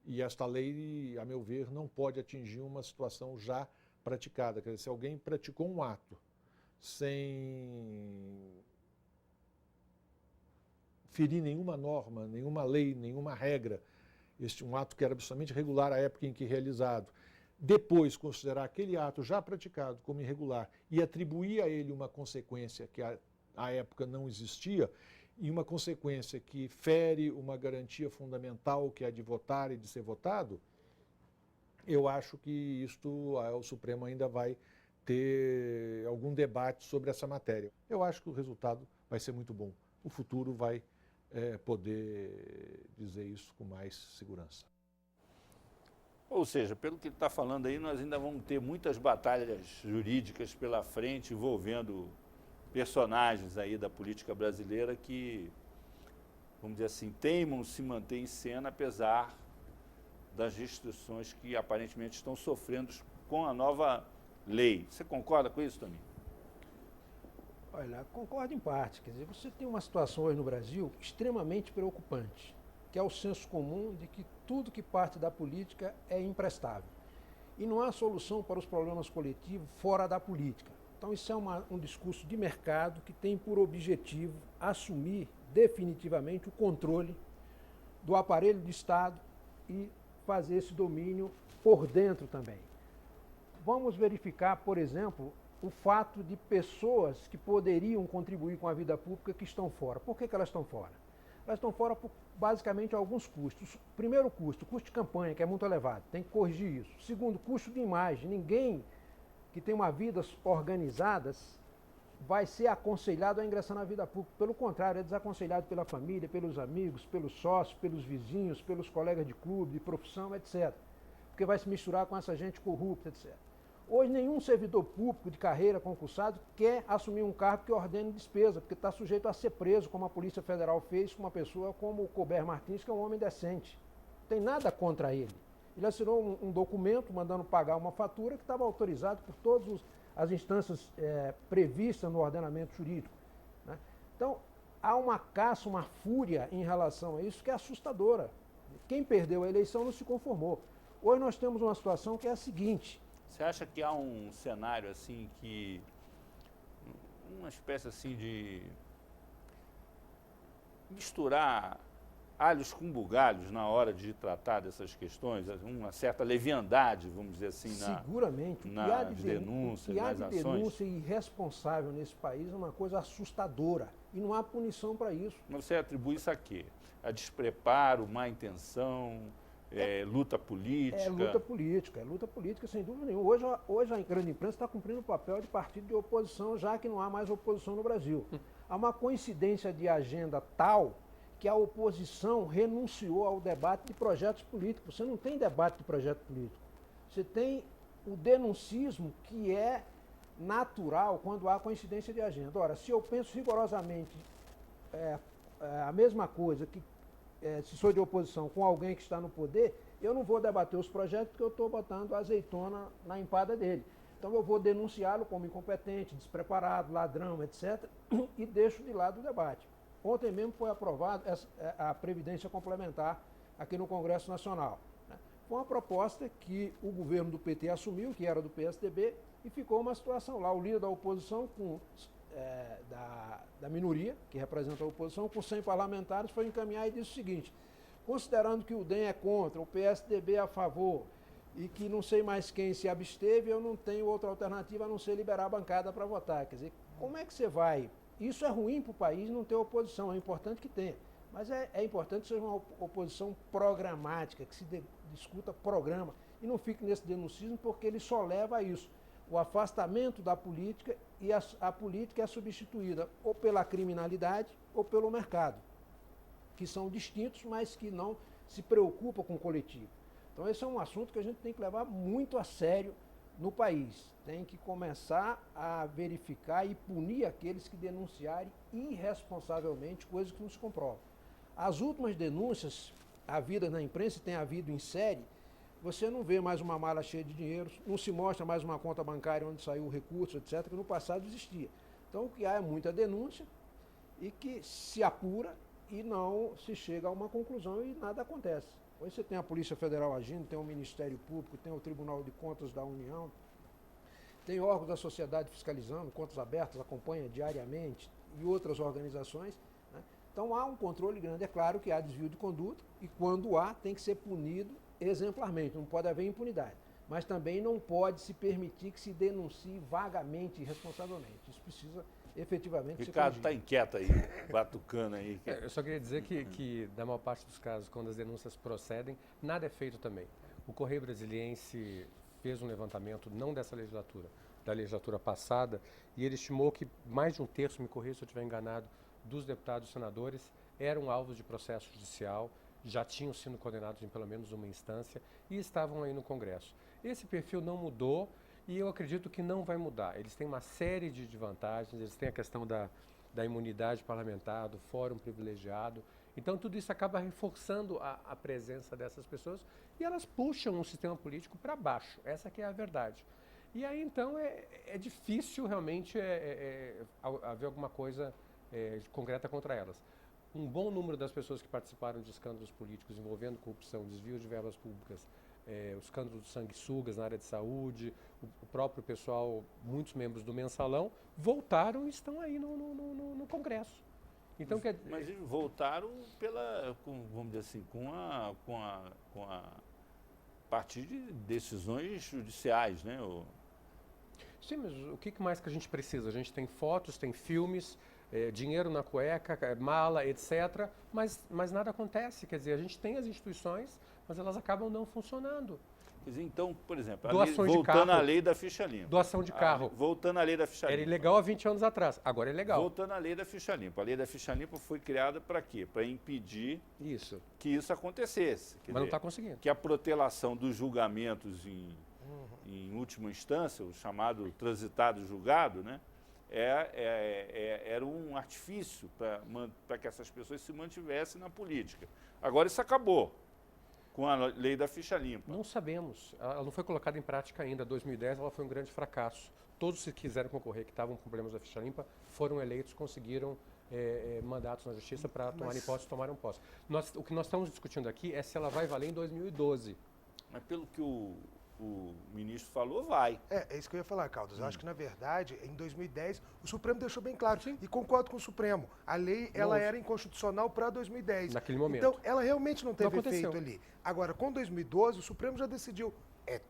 E esta lei, a meu ver, não pode atingir uma situação já praticada. Quer dizer, se alguém praticou um ato sem ferir nenhuma norma, nenhuma lei, nenhuma regra, um ato que era absolutamente regular à época em que realizado, depois considerar aquele ato já praticado como irregular e atribuir a ele uma consequência que à época não existia, e uma consequência que fere uma garantia fundamental que é a de votar e de ser votado, eu acho que o Supremo ainda vai ter algum debate sobre essa matéria. Eu acho que o resultado vai ser muito bom. O futuro vai poder dizer isso com mais segurança. Ou seja, pelo que ele está falando aí, nós ainda vamos ter muitas batalhas jurídicas pela frente envolvendo personagens aí da política brasileira que, vamos dizer assim, teimam se manter em cena apesar das restrições que aparentemente estão sofrendo com a nova lei. Você concorda com isso, Toninho? Olha, concordo em parte. Quer dizer, você tem uma situação hoje no Brasil extremamente preocupante, que é o senso comum de que tudo que parte da política é imprestável. E não há solução para os problemas coletivos fora da política. Então, isso é um discurso de mercado que tem por objetivo assumir definitivamente o controle do aparelho de Estado e fazer esse domínio por dentro também. Vamos verificar, por exemplo, o fato de pessoas que poderiam contribuir com a vida pública que estão fora. Por que elas estão fora? Elas estão fora por basicamente alguns custos. Primeiro custo de campanha, que é muito elevado, tem que corrigir isso. Segundo, custo de imagem. Ninguém que tem uma vida organizada vai ser aconselhado a ingressar na vida pública. Pelo contrário, é desaconselhado pela família, pelos amigos, pelos sócios, pelos vizinhos, pelos colegas de clube, de profissão, etc. Porque vai se misturar com essa gente corrupta, etc. Hoje, nenhum servidor público de carreira concursado quer assumir um cargo que ordene despesa, porque está sujeito a ser preso, como a Polícia Federal fez com uma pessoa como o Colbert Martins, que é um homem decente. Não tem nada contra ele. Ele assinou um documento mandando pagar uma fatura que estava autorizado por todas as instâncias previstas no ordenamento jurídico, né? Então, há uma caça, uma fúria em relação a isso que é assustadora. Quem perdeu a eleição não se conformou. Hoje nós temos uma situação que é a seguinte. Você acha que há um cenário assim que, uma espécie assim de misturar alhos com bugalhos na hora de tratar dessas questões, uma certa leviandade, vamos dizer assim, seguramente, nas denúncias, nas ações? Denúncia irresponsável nesse país é uma coisa assustadora e não há punição para isso. Mas você atribui isso a quê? A despreparo, má intenção, luta política? É luta política, sem dúvida nenhuma. Hoje a grande imprensa está cumprindo o papel de partido de oposição, já que não há mais oposição no Brasil. Há uma coincidência de agenda tal que a oposição renunciou ao debate de projetos políticos. Você não tem debate de projeto político. Você tem o denuncismo, que é natural quando há coincidência de agenda. Ora, se eu penso rigorosamente a mesma coisa, que se sou de oposição com alguém que está no poder, eu não vou debater os projetos porque eu estou botando azeitona na empada dele. Então eu vou denunciá-lo como incompetente, despreparado, ladrão, etc., e deixo de lado o debate. Ontem mesmo foi aprovada a Previdência Complementar aqui no Congresso Nacional, né? Foi uma proposta que o governo do PT assumiu, que era do PSDB, e ficou uma situação lá. O líder da oposição, da minoria, que representa a oposição, com 100 parlamentares, foi encaminhar e disse o seguinte: considerando que o DEM é contra, o PSDB é a favor, e que não sei mais quem se absteve, eu não tenho outra alternativa a não ser liberar a bancada para votar. Quer dizer, como é que você vai... Isso é ruim para o país não ter oposição, é importante que tenha. Mas é importante que seja uma oposição programática, que se discuta programa. E não fique nesse denuncismo, porque ele só leva a isso. O afastamento da política, e a política é substituída ou pela criminalidade ou pelo mercado, que são distintos, mas que não se preocupam com o coletivo. Então esse é um assunto que a gente tem que levar muito a sério no país. Tem que começar a verificar e punir aqueles que denunciarem irresponsavelmente coisas que não se comprovam. As últimas denúncias havidas na imprensa, tem havido em série, você não vê mais uma mala cheia de dinheiro, não se mostra mais uma conta bancária onde saiu o recurso, etc., que no passado existia. Então o que há é muita denúncia e que se apura e não se chega a uma conclusão e nada acontece. Hoje você tem a Polícia Federal agindo, tem o Ministério Público, tem o Tribunal de Contas da União, tem órgãos da sociedade fiscalizando, contas abertas, acompanha diariamente, e outras organizações, né? Então há um controle grande. É claro que há desvio de conduta e quando há, tem que ser punido exemplarmente, não pode haver impunidade. mas também não pode se permitir que se denuncie vagamente e irresponsavelmente. Isso precisa efetivamente ser Ricardo corrigido. está inquieto aí, batucando aí. Eu só queria dizer que, na maior parte dos casos, quando as denúncias procedem, nada é feito também. O Correio Brasiliense fez um levantamento, não dessa legislatura, da legislatura passada, e ele estimou que mais de um terço, me corrija se eu estiver enganado, dos deputados e senadores eram alvos de processo judicial, já tinham sido condenados em pelo menos uma instância e estavam aí no Congresso. Esse perfil não mudou e eu acredito que não vai mudar. Eles têm uma série de vantagens, eles têm a questão da imunidade parlamentar, do fórum privilegiado. Então, tudo isso acaba reforçando a presença dessas pessoas e elas puxam o sistema político para baixo. Essa que é a verdade. E aí, então, é difícil realmente haver alguma coisa concreta contra elas. Um bom número das pessoas que participaram de escândalos políticos envolvendo corrupção, desvio de verbas públicas, o escândalo dos sanguessugas na área de saúde, o próprio pessoal, muitos membros do Mensalão, voltaram e estão aí no Congresso. Então, mas eles voltaram vamos dizer assim, com a partir de decisões judiciais, né? Sim, mas o que mais que a gente precisa? A gente tem fotos, tem filmes, dinheiro na cueca, mala, etc. Mas nada acontece. Quer dizer, a gente tem as instituições, mas elas acabam não funcionando. Quer dizer, então, por exemplo, voltando à lei da ficha limpa. Doação de carro. Voltando à lei da ficha limpa. Era ilegal há 20 anos atrás, agora é legal. Voltando à lei da ficha limpa. A lei da ficha limpa foi criada para quê? Para impedir que isso acontecesse. Mas não está conseguindo. Que a protelação dos julgamentos em última instância, o chamado transitado julgado, né? Era um artifício para que essas pessoas se mantivessem na política. Agora isso acabou com a lei da ficha limpa. Não sabemos. Ela não foi colocada em prática ainda. Em 2010 ela foi um grande fracasso. Todos que quiseram concorrer, que estavam com problemas da ficha limpa, foram eleitos, conseguiram mandatos na justiça para tomarem posse, tomaram posse. O que nós estamos discutindo aqui é se ela vai valer em 2012. Mas pelo que o ministro falou, vai. É isso que eu ia falar, Caldas. Eu acho que, na verdade, em 2010, o Supremo deixou bem claro. Sim. E concordo com o Supremo. A lei, ela era inconstitucional para 2010. Naquele momento. Então, ela realmente não teve efeito ali. Agora, com 2012, o Supremo já decidiu.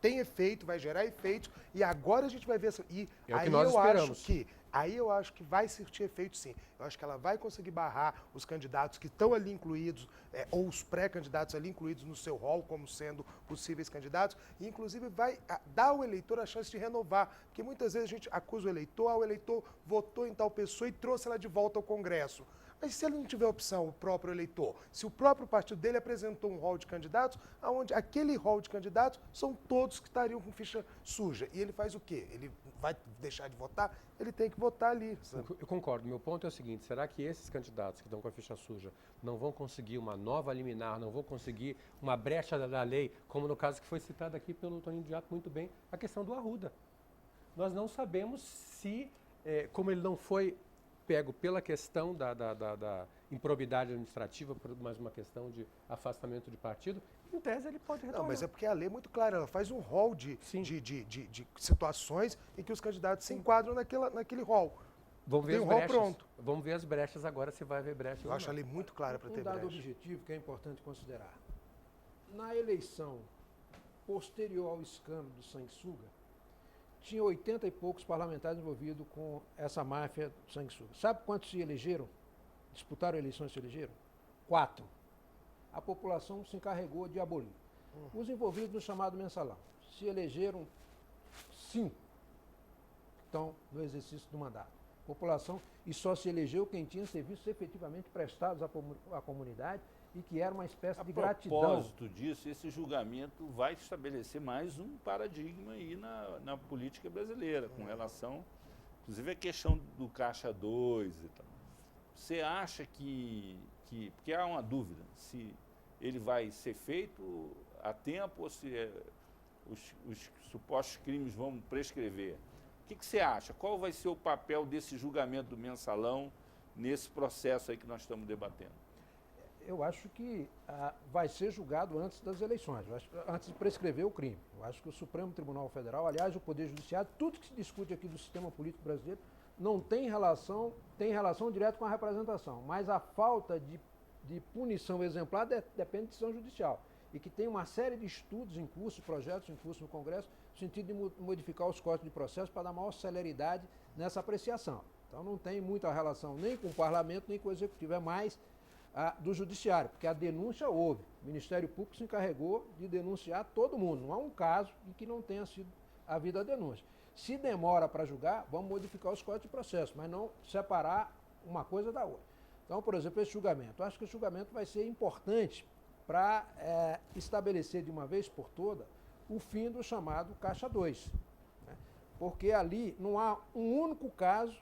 Tem efeito, vai gerar efeitos, e agora a gente vai ver... E é o que nós esperamos. Aí eu acho que vai surtir efeito, sim. Eu acho que ela vai conseguir barrar os candidatos que estão ali incluídos, ou os pré-candidatos ali incluídos no seu rol como sendo possíveis candidatos, e inclusive vai dar ao eleitor a chance de renovar, porque muitas vezes a gente acusa o eleitor votou em tal pessoa e trouxe ela de volta ao Congresso. Mas se ele não tiver opção, o próprio eleitor, se o próprio partido dele apresentou um rol de candidatos, onde aquele rol de candidatos são todos que estariam com ficha suja. E ele faz o quê? Ele vai deixar de votar? Ele tem que votar ali. Sabe? Eu concordo. Meu ponto é o seguinte, será que esses candidatos que estão com a ficha suja não vão conseguir uma nova liminar, não vão conseguir uma brecha da lei, como no caso que foi citado aqui pelo Toninho Diaco muito bem, a questão do Arruda. Nós não sabemos se, como ele não foi pego pela questão da improbidade administrativa, por mais uma questão de afastamento de partido, em tese ele pode retornar. Não, mas é porque a lei é muito clara, ela faz um rol de situações em que os candidatos se enquadram naquele rol. Vamos ver Tem as rol brechas. Pronto. Vamos ver as brechas agora, se vai haver brecha. Eu acho a lei muito clara para ter brecha. Um dado objetivo que é importante considerar. Na eleição posterior ao escândalo do sanguessuga, tinha 80 e poucos parlamentares envolvidos com essa máfia do sanguessuga. Sabe quantos se elegeram? Disputaram a eleição e se elegeram? 4. A população se encarregou de abolir. Os envolvidos no chamado mensalão se elegeram 5. Estão no exercício do mandato. População, e só se elegeu quem tinha serviços efetivamente prestados à comunidade e que era uma espécie de gratidão. A propósito disso, esse julgamento vai estabelecer mais um paradigma aí na política brasileira, com relação, inclusive, à questão do Caixa 2 e tal. Você acha que porque há uma dúvida, se ele vai ser feito a tempo ou se os supostos crimes vão prescrever? O que você acha? Qual vai ser o papel desse julgamento do mensalão nesse processo aí que nós estamos debatendo? Eu acho que vai ser julgado antes das eleições, antes de prescrever o crime. Eu acho que o Supremo Tribunal Federal, aliás, o Poder Judiciário, tudo que se discute aqui do sistema político brasileiro não tem relação direta com a representação, mas a falta de punição exemplar depende de decisão judicial. e que tem uma série de estudos em curso, projetos em curso no Congresso, no sentido de modificar os códigos de processo para dar maior celeridade nessa apreciação. Então não tem muita relação nem com o Parlamento, nem com o Executivo, é mais do Judiciário, porque a denúncia houve. O Ministério Público se encarregou de denunciar todo mundo. Não há um caso em que não tenha sido havida a denúncia. Se demora para julgar, vamos modificar os códigos de processo, mas não separar uma coisa da outra. Então, por exemplo, esse julgamento. Eu acho que o julgamento vai ser importante para estabelecer de uma vez por toda o fim do chamado Caixa 2. Né? Porque ali não há um único caso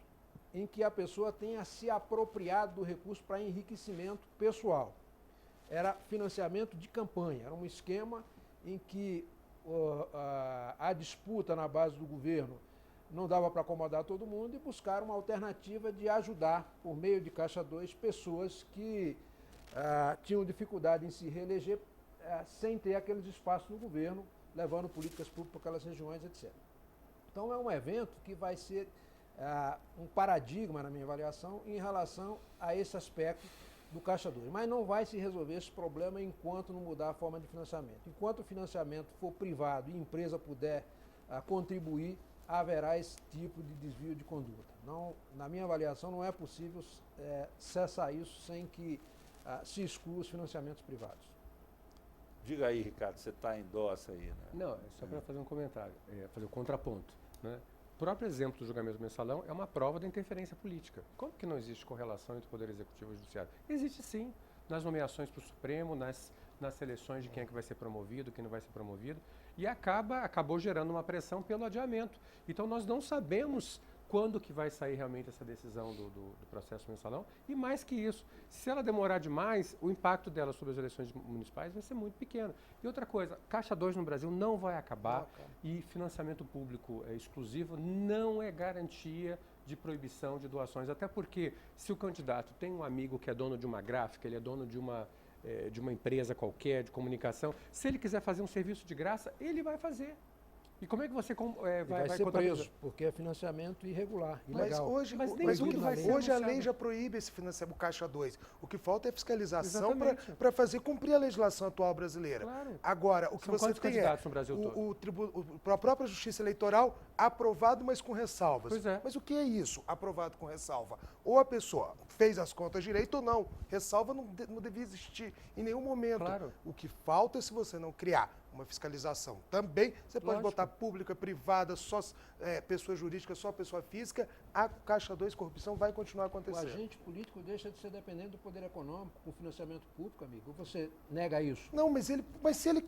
em que a pessoa tenha se apropriado do recurso para enriquecimento pessoal. Era financiamento de campanha, era um esquema em que a disputa na base do governo não dava para acomodar todo mundo e buscaram uma alternativa de ajudar, por meio de Caixa 2, pessoas que tinham dificuldade em se reeleger sem ter aqueles espaços no governo, levando políticas públicas para aquelas regiões, etc. Então é um evento que vai ser um paradigma, na minha avaliação, em relação a esse aspecto do Caixa 2. Mas não vai se resolver esse problema enquanto não mudar a forma de financiamento. Enquanto o financiamento for privado e a empresa puder contribuir, haverá esse tipo de desvio de conduta. Não, na minha avaliação, não é possível cessar isso sem que se exclua os financiamentos privados. Diga aí, Ricardo, você está em endossa aí, né? Não, é só para fazer um comentário, fazer um contraponto. Né? O próprio exemplo do julgamento do mensalão é uma prova da interferência política. Como que não existe correlação entre o Poder Executivo e o Judiciário? Existe sim, nas nomeações para o Supremo, nas seleções de quem é que vai ser promovido, quem não vai ser promovido, e acabou gerando uma pressão pelo adiamento. Então nós não sabemos quando que vai sair realmente essa decisão do processo mensalão, e mais que isso, se ela demorar demais, o impacto dela sobre as eleições municipais vai ser muito pequeno. E outra coisa, Caixa 2 no Brasil não vai acabar, e financiamento público exclusivo não é garantia de proibição de doações, até porque se o candidato tem um amigo que é dono de uma gráfica, ele é dono de uma empresa qualquer, de comunicação, se ele quiser fazer um serviço de graça, ele vai fazer. E como é que você vai ser preso, porque é financiamento irregular, ilegal. Hoje a lei já proíbe esse financiamento, o Caixa 2. O que falta é fiscalização para fazer cumprir a legislação atual brasileira. Claro. Agora, o que você tem no Brasil todo? A própria Justiça Eleitoral aprovado, mas com ressalvas. Pois é. Mas o que é isso, aprovado com ressalva? Ou a pessoa fez as contas direito ou não. Ressalva não devia existir em nenhum momento. Claro. O que falta é, se você não criar uma fiscalização também, você pode botar pública, privada, só pessoa jurídica, só pessoa física, a Caixa 2 corrupção vai continuar acontecendo. O agente político deixa de ser dependente do poder econômico, com financiamento público, amigo. Ou você nega isso? Não, mas se ele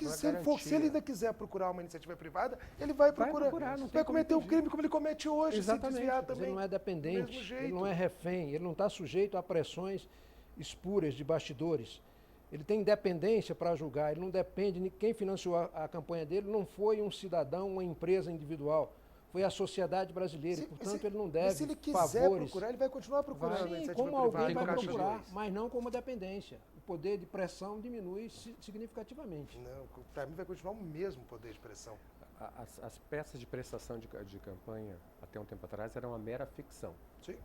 ainda quiser procurar uma iniciativa privada, ele vai procurar. Vai cometer o crime como ele comete hoje, exatamente, se desviar também. Ele não é dependente, ele não é refém, ele não está sujeito a pressões espúrias de bastidores. Ele tem independência para julgar, ele não depende de quem financiou a campanha dele, não foi um cidadão, uma empresa individual, foi a sociedade brasileira, portanto ele não deve se ele quiser procurar, ele vai continuar procurando. Sim, como alguém vai procurar, mas não como dependência. O poder de pressão diminui significativamente. Não, para mim vai continuar o mesmo poder de pressão. As peças de prestação de campanha, até um tempo atrás, eram uma mera ficção. Sim.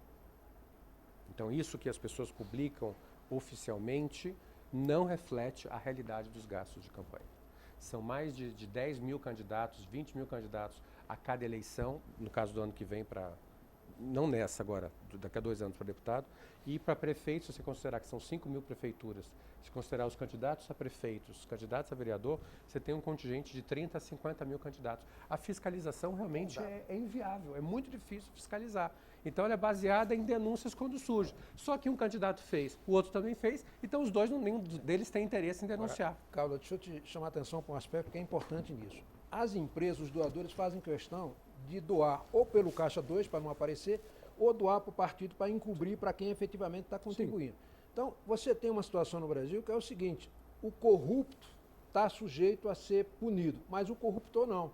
Então isso que as pessoas publicam oficialmente não reflete a realidade dos gastos de campanha. São mais de 10 mil candidatos, 20 mil candidatos a cada eleição, no caso do ano que vem, não nessa agora, daqui a 2 anos para deputado, e para prefeito, se você considerar que são 5 mil prefeituras, se considerar os candidatos a prefeitos, os candidatos a vereador, você tem um contingente de 30 a 50 mil candidatos. A fiscalização realmente é inviável, é muito difícil fiscalizar. Então ela é baseada em denúncias quando surge. Só que um candidato fez, o outro também fez, então os dois, nenhum deles tem interesse em denunciar. Calda, deixa eu te chamar a atenção para um aspecto que é importante nisso. As empresas, os doadores fazem questão de doar ou pelo Caixa 2 para não aparecer, ou doar para o partido para encobrir para quem efetivamente está contribuindo. Sim. Então, você tem uma situação no Brasil que é o seguinte, o corrupto está sujeito a ser punido, mas o corruptor não.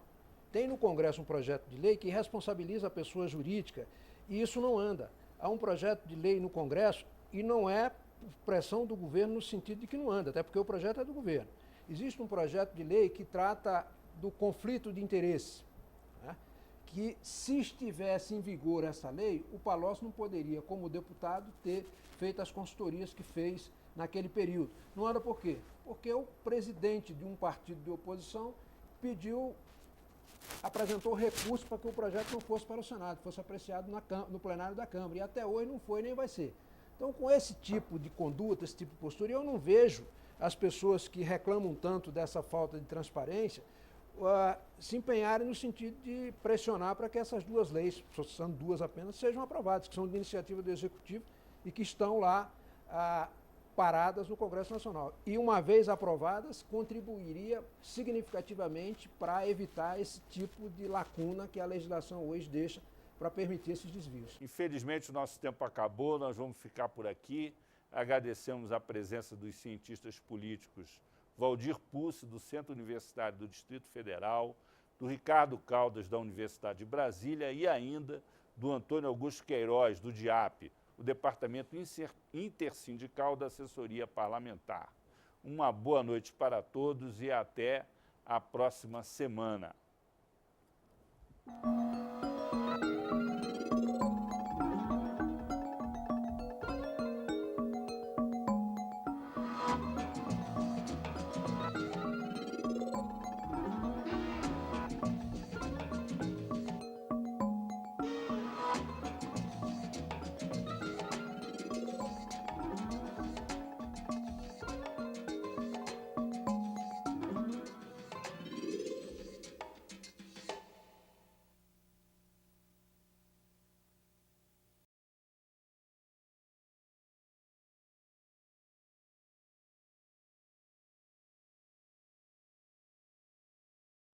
Tem no Congresso um projeto de lei que responsabiliza a pessoa jurídica e isso não anda. Há um projeto de lei no Congresso e não é pressão do governo no sentido de que não anda, até porque o projeto é do governo. Existe um projeto de lei que trata do conflito de interesse, né? Que se estivesse em vigor essa lei, o Palocci não poderia, como deputado, ter feito as consultorias que fez naquele período. Não anda por quê? Porque o presidente de um partido de oposição apresentou recurso para que o projeto não fosse para o Senado, fosse apreciado no plenário da Câmara. E até hoje não foi nem vai ser. Então, com esse tipo de conduta, esse tipo de postura, eu não vejo as pessoas que reclamam tanto dessa falta de transparência se empenharem no sentido de pressionar para que essas duas leis, são duas apenas, sejam aprovadas, que são de iniciativa do Executivo e que estão lá paradas no Congresso Nacional. E, uma vez aprovadas, contribuiria significativamente para evitar esse tipo de lacuna que a legislação hoje deixa para permitir esses desvios. Infelizmente, o nosso tempo acabou, nós vamos ficar por aqui. Agradecemos a presença dos cientistas políticos Valdir Pucci, do Centro Universitário do Distrito Federal, do Ricardo Caldas, da Universidade de Brasília, e ainda do Antônio Augusto Queiroz, do DIAP, o Departamento Intersindical da Assessoria Parlamentar. Uma boa noite para todos e até a próxima semana.